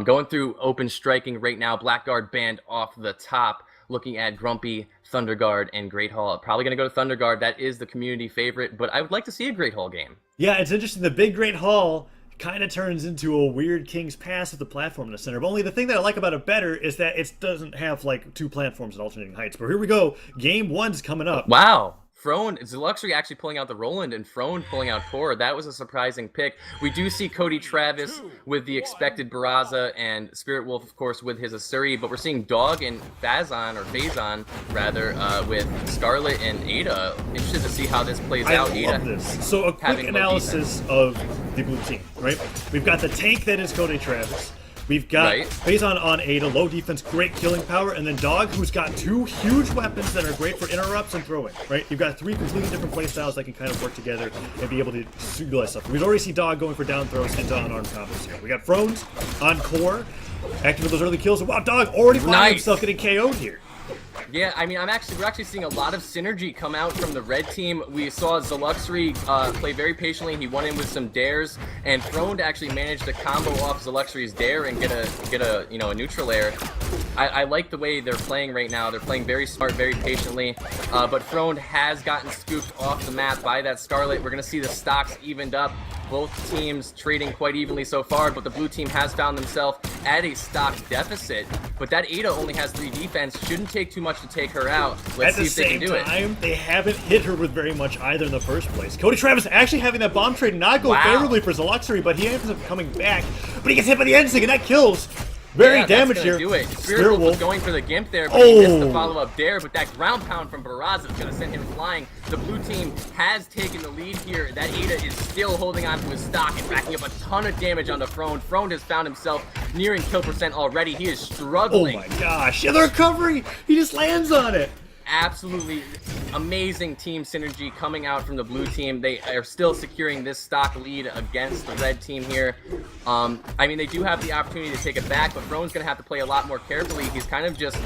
Going through open striking right now, Blackguard banned off the top, looking at Grumpy, Thunderguard, and Great Hall. Probably going to go to Thunderguard. That is the community favorite, but I would like to see a Great Hall game. Yeah, it's interesting. The big Great Hall kind of turns into a weird King's Pass with the platform in the center. But only the thing that I like about it better is that it doesn't have like two platforms at alternating heights. But here we go. Game 1's coming up. Wow. Frone, Zeluxury actually pulling out the Roland and Frone pulling out Core. That was a surprising pick. We do see Cody Travis with the expected Barraza and Spirit Wolf, of course, with his Asuri, but we're seeing Dog and Phazon, rather, with Scarlet and Ada. Interested to see how this plays out. I love this. So a quick analysis of the blue team, right? We've got the tank that is Cody Travis. We've got Phazon on Ada, low defense, great killing power, and then Dog, who's got two huge weapons that are great for interrupts and throwing, right? You've got three completely different playstyles that can kind of work together and be able to utilize stuff. We've already seen Dog going for down throws into unarmed combos here. We got Frones on Core, active with those early kills. Wow, Dog already finding himself getting KO'd here. Yeah, I mean, we're actually seeing a lot of synergy come out from the red team. We saw Zeluxury play very patiently. He won in with some dares, and Frone actually managed to combo off Zeluxury's dare and get a a neutral air. I like the way they're playing right now. They're playing very smart, very patiently. But Frone has gotten scooped off the map by that Scarlet. We're gonna see the stocks evened up. Both teams trading quite evenly so far, but the blue team has found themselves at a stock deficit. But that Ada only has 3 defense. Shouldn't take too much to take her out. Let's see if they can do it. At the same time, they haven't hit her with very much either in the first place. Cody Travis actually having that bomb trade not go favorably for Zeluxury, but he ends up coming back. But he gets hit by the end stick, and that kills. Very damaged here. Do it. Spirit Wolf was going for the Gimp there, but he missed the follow-up dare, but that ground pound from Barraza is going to send him flying. The blue team has taken the lead here. That Ada is still holding on to his stock and racking up a ton of damage on the Frone. Frone has found himself nearing kill percent already. He is struggling. Oh my gosh. Yeah, the recovery! He just lands on it. Absolutely amazing team synergy coming out from the blue team. They are still securing this stock lead against the red team here. I mean, they do have the opportunity to take it back, but Frone's going to have to play a lot more carefully. He's kind of just,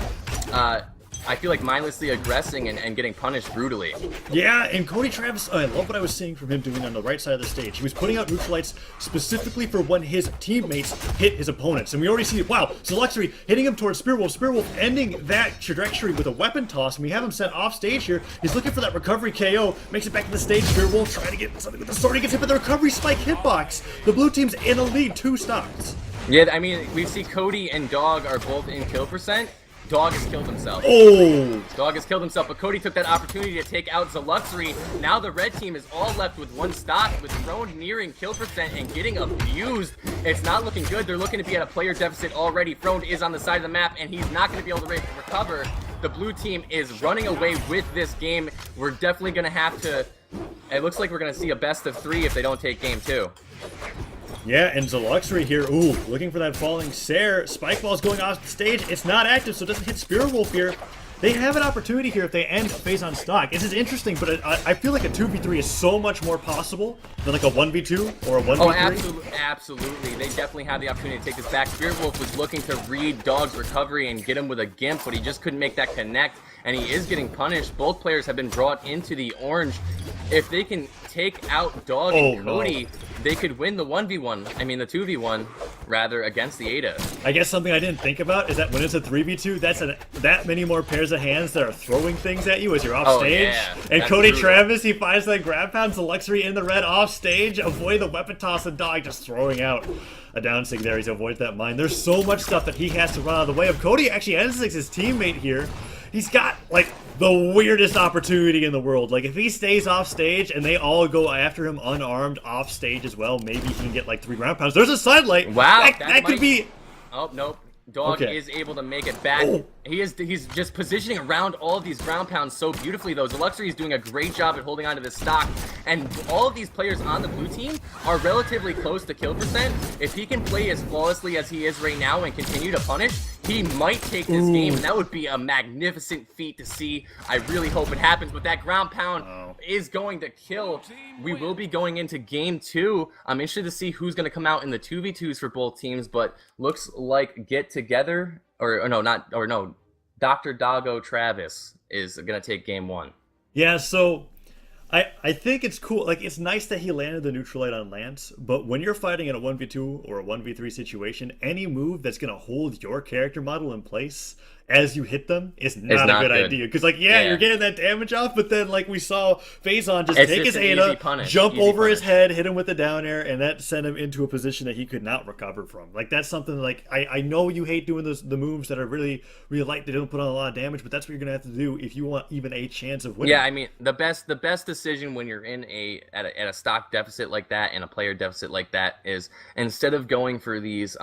I feel like, mindlessly aggressing and getting punished brutally. Yeah, and Cody Travis, I love what I was seeing from him doing on the right side of the stage. He was putting out neutralites specifically for when his teammates hit his opponents. And we already see, wow, Zeluxury hitting him towards Spirit Wolf. Spirit Wolf ending that trajectory with a weapon toss. And we have him sent off stage here. He's looking for that recovery KO. Makes it back to the stage. Spirit Wolf trying to get something with the sword. He gets hit by the recovery spike hitbox. The blue team's in a lead, 2 stocks. Yeah, I mean, we see Cody and Dog are both in kill percent. Dog has killed himself. Oh! Dog has killed himself, but Cody took that opportunity to take out Zeluxury. Now the red team is all left with 1 stock, with Frone nearing kill percent and getting abused. It's not looking good. They're looking to be at a player deficit already. Frone is on the side of the map, and he's not going to be able to recover. The blue team is running away with this game. We're definitely going to have to... It looks like we're going to see a best of 3 if they don't take game 2. Yeah, and Zeluxury here, ooh, looking for that falling Sare. Spike Ball's going off the stage. It's not active, so it doesn't hit Spirit Wolf here. They have an opportunity here if they end Phazon stock. This is interesting, but I feel like a 2v3 is so much more possible than like a 1v2 or a 1v3. Oh, absolutely. They definitely have the opportunity to take this back. Spirit Wolf was looking to read Dog's recovery and get him with a Gimp, but he just couldn't make that connect, and he is getting punished. Both players have been brought into the orange. If they can take out Dog and Cody, they could win the 1v1. I mean, the 2v1, rather, against the Ada. I guess something I didn't think about is that when it's a 3v2, that's that many more pairs of hands that are throwing things at you as you're off stage. Yeah, and Cody Travis, he finds that grab pound, Zeluxury in the red off stage, avoid the weapon toss, and Dog just throwing out a down sig there. He's avoided that mine. There's so much stuff that he has to run out of the way of. Cody actually ends his teammate here. He's got, like, the weirdest opportunity in the world. Like, if he stays off stage and they all go after him unarmed off stage as well, maybe he can get, like, 3 ground pounds. There's a sidelight. Wow. That could be... Oh, nope. Dog is able to make it back. He's just positioning around all of these ground pounds so beautifully, though. Zeluxury is doing a great job at holding on to this stock, and all of these players on the blue team are relatively close to kill percent. If he can play as flawlessly as he is right now and continue to punish, he might take this game, and that would be a magnificent feat to see. I really hope it happens, but that ground pound is going to kill. We will be going into game 2. I'm interested to see who's going to come out in the 2v2s for both teams, but looks like Get Together, Dr. Doggo Travis is going to take game 1. Yeah, so I think it's cool. Like, it's nice that he landed the neutral light on Lance, but when you're fighting in a 1v2 or a 1v3 situation, any move that's going to hold your character model in place as you hit them is not a good idea. Because, like, you're getting that damage off, but then, like, we saw Phazon just take his Ada, jump over his head, hit him with the down air, and that sent him into a position that he could not recover from. Like, that's something, like, I know you hate doing the moves that are really, really light, they don't put on a lot of damage, but that's what you're going to have to do if you want even a chance of winning. Yeah, I mean, the best decision when you're in at a stock deficit like that and a player deficit like that is, instead of going for these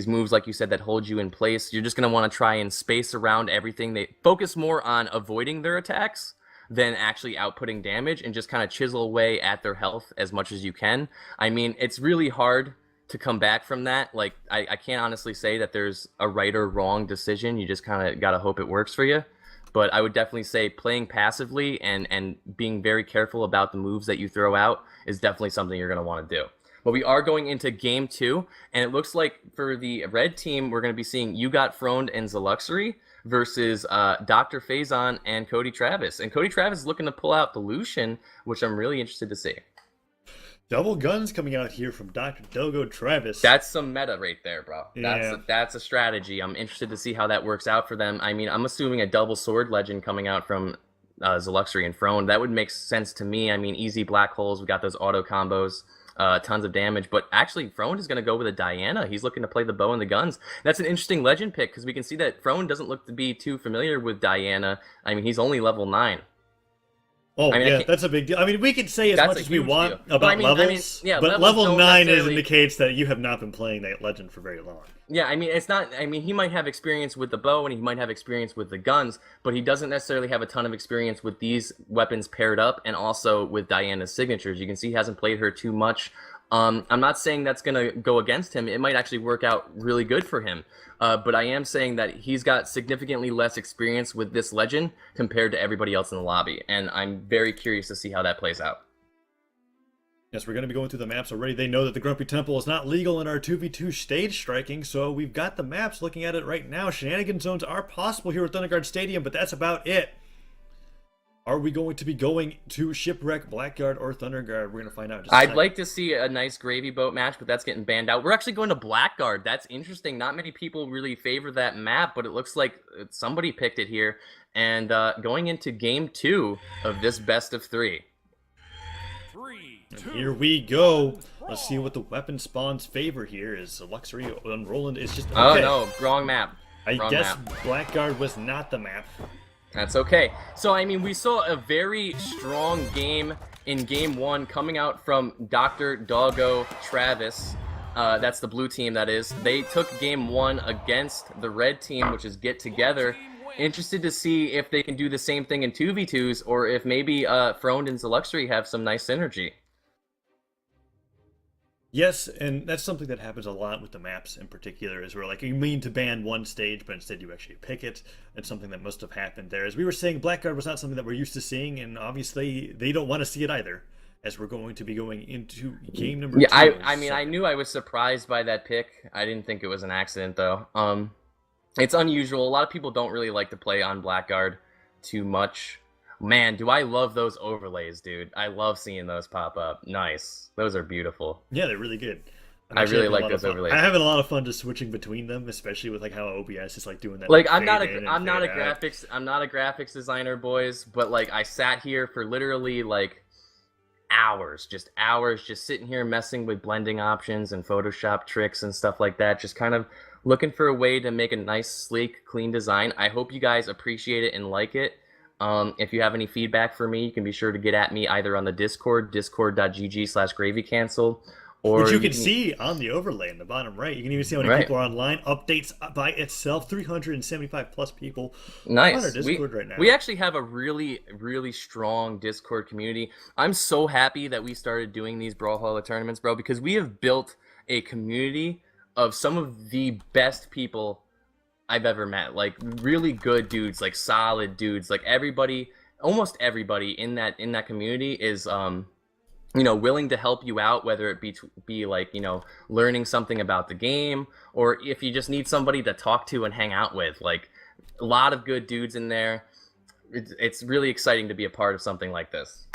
moves, like you said, that hold you in place, you're just going to want to try and space around everything. They focus more on avoiding their attacks than actually outputting damage, and just kind of chisel away at their health as much as you can. I mean, it's really hard to come back from that. Like, I can't honestly say that there's a right or wrong decision. You just kind of got to hope it works for you. But I would definitely say playing passively and being very careful about the moves that you throw out is definitely something you're going to want to do. But we are going into game 2, and it looks like for the red team, we're going to be seeing You Got Froned and Zeluxury versus Dr. Phazon and Cody Travis. And Cody Travis is looking to pull out the Lucian, which I'm really interested to see. Double guns coming out here from Dr. Doggo Travis. That's some meta right there, bro. Yeah. That's a strategy. I'm interested to see how that works out for them. I mean, I'm assuming a double sword legend coming out from Zeluxury and Frone. That would make sense to me. I mean, easy black holes. We got those auto combos. Tons of damage, but actually Frone is going to go with a Diana. He's looking to play the bow and the guns. That's an interesting legend pick, because we can see that Frone doesn't look to be too familiar with Diana. I mean, he's only level 9. Oh, I mean, that's a big deal. I mean, we can say as much as we want about levels, but level 9 indicates that you have not been playing that legend for very long. Yeah, I mean, it's not... I mean, he might have experience with the bow, and he might have experience with the guns, but he doesn't necessarily have a ton of experience with these weapons paired up, and also with Diana's signatures. You can see he hasn't played her too much. I'm not saying that's going to go against him. It might actually work out really good for him. But I am saying that he's got significantly less experience with this legend compared to everybody else in the lobby. And I'm very curious to see how that plays out. Yes, we're going to be going through the maps already. They know that the Grumpy Temple is not legal in our 2v2 stage striking, so we've got the maps looking at it right now. Shenanigan zones are possible here at Thunderguard Stadium, but that's about it. Are we going to be going to Shipwreck, Blackguard, or Thunderguard? We're going to find out in just a second. I'd like to see a nice gravy boat match, but that's getting banned out. We're actually going to Blackguard. That's interesting. Not many people really favor that map, but it looks like somebody picked it here. And going into game 2 of this best of 3. And here we go. Let's see what the weapon spawns favor here. Is Luxury on Roland is just... Okay. Oh, no. Wrong map. I guess Blackguard was not the map. That's okay. So, I mean, we saw a very strong game in game 1 coming out from Dr. Doggo Travis. That's the blue team, that is. They took game 1 against the red team, which is Get Together. Interested to see if they can do the same thing in 2v2s, or if maybe Frone and Zeluxury have some nice synergy. Yes, and that's something that happens a lot with the maps in particular, is where, like, you mean to ban one stage, but instead you actually pick it. It's something that must have happened there. As we were saying, Blackguard was not something that we're used to seeing, and obviously they don't want to see it either, as we're going to be going into game number 2. Yeah, I mean, I knew I was surprised by that pick. I didn't think it was an accident, though. It's unusual. A lot of people don't really like to play on Blackguard too much. Man, do I love those overlays, dude. I love seeing those pop up. Nice. Those are beautiful. Yeah, they're really good. I really like those overlays. I'm having a lot of fun just switching between them, especially with like how OBS is like doing that. Like, I'm not a graphics designer, boys, but like I sat here for literally like hours, just sitting here messing with blending options and Photoshop tricks and stuff like that, just kind of looking for a way to make a nice, sleek, clean design. I hope you guys appreciate it and like it. If you have any feedback for me, you can be sure to get at me either on the Discord, discord.gg/gravycancel, or which you can see on the overlay in the bottom right. You can even see how many people are online. Updates by itself, 375 plus people on our Discord right now. We actually have a really, really strong Discord community. I'm so happy that we started doing these Brawlhalla tournaments, bro, because we have built a community of some of the best people I've ever met. Like, really good dudes, like solid dudes. Like, everybody, almost everybody in that community is you know, willing to help you out, whether it be like, you know, learning something about the game, or if you just need somebody to talk to and hang out with. Like, a lot of good dudes in there. It's really exciting to be a part of something like this.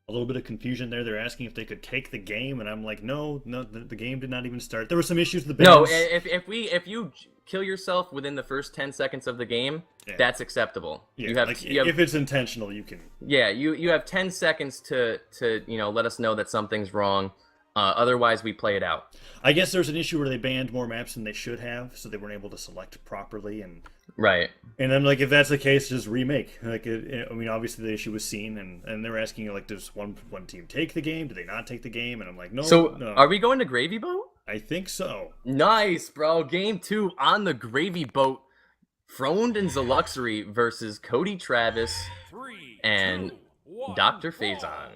a little bit of confusion there. They're asking if they could take the game, and I'm like, no, the game did not even start. There were some issues with the No, bans. if you kill yourself within the first 10 seconds of the game, that's acceptable. Yeah, if it's intentional, you can. Yeah, you have 10 seconds to let us know that something's wrong. Otherwise, we play it out. I guess there's an issue where they banned more maps than they should have, so they weren't able to select properly. And right. And then, like, if that's the case, just remake. Like, I mean, obviously the issue was seen, and they're asking, like, does one team take the game? Do they not take the game? And I'm like, no. So, no. Are we going to Gravy Boat? I think so. Nice, bro. Game 2 on the Gravy Boat. Froned and Zeluxury versus Cody Travis and Dr. Phazon.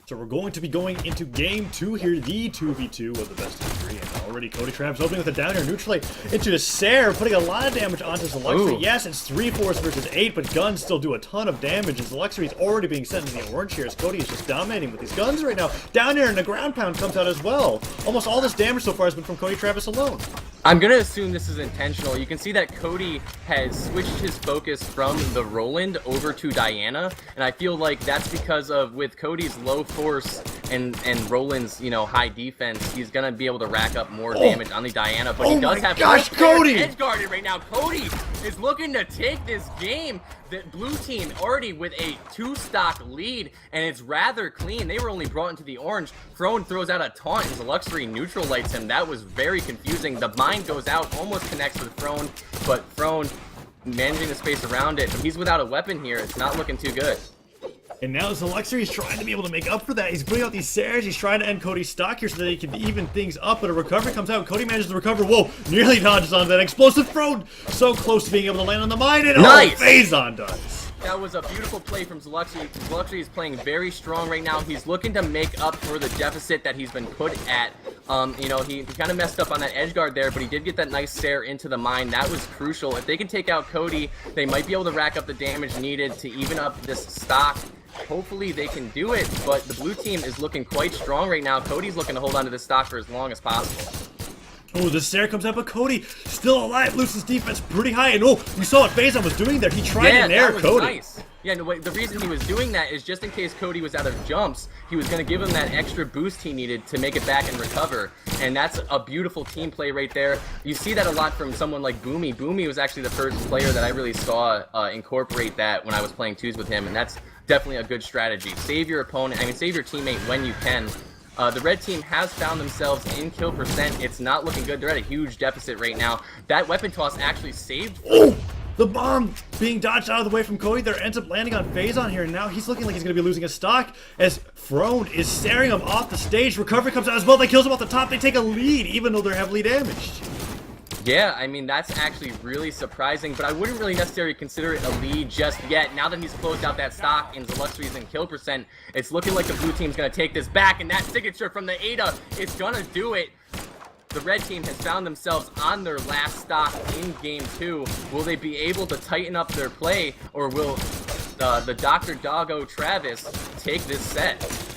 So we're going to be going into game 2 here, the 2v2 of the best of 3. And already Cody Travis opening with a down air neutral into the Sarah, putting a lot of damage onto Zeluxury. Yes, it's 3 force versus 8, but guns still do a ton of damage. And Zeluxury is already being sent in the orange here as Cody is just dominating with these guns right now. Down air and the ground pound comes out as well. Almost all this damage so far has been from Cody Travis alone. I'm going to assume this is intentional. You can see that Cody has switched his focus from the Roland over to Diana, and I feel like that's because of, with Cody's low force and Roland's, high defense, he's going to be able to rack up more damage on the Diana, but he does have Cody edge guarded right now. Cody is looking to take this game. The blue team already with a 2-stock lead, and it's rather clean. They were only brought into the orange. Throne throws out a taunt, and Zeluxury neutral lights him. That was very confusing. The mine goes out, almost connects with Throne, but Throne managing the space around it. But he's without a weapon here. It's not looking too good. And now Zeluxury is trying to be able to make up for that. He's putting out these Sares. He's trying to end Cody's stock here so that he can even things up. But a recovery comes out. Cody manages to recover. Whoa, nearly dodges on that explosive throw. So close to being able to land on the mine. And nice! Phazon does. That was a beautiful play from Zeluxury. Zeluxury is playing very strong right now. He's looking to make up for the deficit that he's been put at. He kind of messed up on that edge guard there, but he did get that nice Sare into the mine. That was crucial. If they can take out Cody, they might be able to rack up the damage needed to even up this stock. Hopefully they can do it, but the blue team is looking quite strong right now. Cody's looking to hold on to this stock for as long as possible. Oh, the Sarah comes out, but Cody still alive. Loses defense pretty high. And oh, you saw what Phazon was doing there. He tried to nair Cody. Nice. Yeah, no, the reason he was doing that is just in case Cody was out of jumps, he was going to give him that extra boost he needed to make it back and recover. And that's a beautiful team play right there. You see that a lot from someone like Boomy. Boomy was actually the first player that I really saw incorporate that when I was playing twos with him, and that's definitely a good strategy. Save your opponent, save your teammate when you can. The red team has found themselves in kill percent. It's not looking good. They're at a huge deficit right now. That weapon toss actually saved. Oh, the bomb being dodged out of the way from Cody. There ends up landing on Phazon here, and now he's looking like he's going to be losing his stock as Throne is staring him off the stage. Recovery comes out as well. They kills him off the top. They take a lead, even though they're heavily damaged. Yeah, I mean, that's actually really surprising, but I wouldn't really necessarily consider it a lead just yet. Now that he's closed out that stock and Zeluxury's in kill percent, it's looking like the blue team's going to take this back, and that signature from the Ada is going to do it. The red team has found themselves on their last stock in game 2. Will they be able to tighten up their play, or will the Dr. Doggo Travis take this set?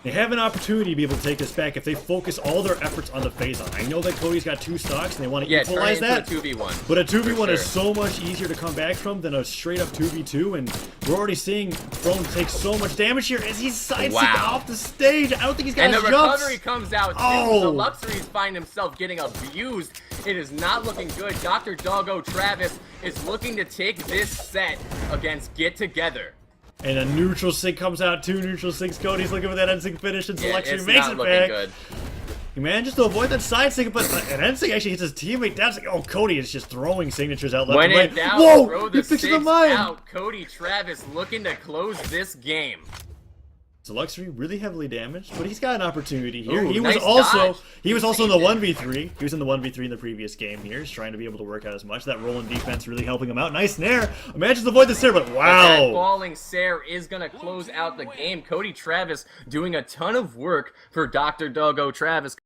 They have an opportunity to be able to take this back if they focus all their efforts on the Phazon. I know that Cody's got 2 stocks and they want to equalize that. Turn into a 2v1. But a 2v1 is so much easier to come back from than a straight up 2v2, and we're already seeing Throne take so much damage here as he's sidestepping off the stage. I don't think he's got his jumps. And the recovery comes out too. Zeluxury's find himself getting abused. It is not looking good. Dr. Doggo Travis is looking to take this set against Get Together. And a neutral sync comes out, 2 neutral syncs. Cody's looking for that end sync finish, and Zeluxury makes it back. Good. He managed to avoid that side sync, but an end sync actually hits his teammate down. Oh, Cody is just throwing signatures out left and right. Whoa! Throw the 6 out. Cody Travis looking to close this game. Zeluxury really heavily damaged, but he's got an opportunity here. Ooh, he was also in the 1v3. He was in the 1v3 in the previous game here. He's trying to be able to work out as much. That rolling defense really helping him out. Nice nair. Manages to avoid the Sare, but wow. That falling Sare is going to close out the game. Cody Travis doing a ton of work for Dr. Doggo Travis.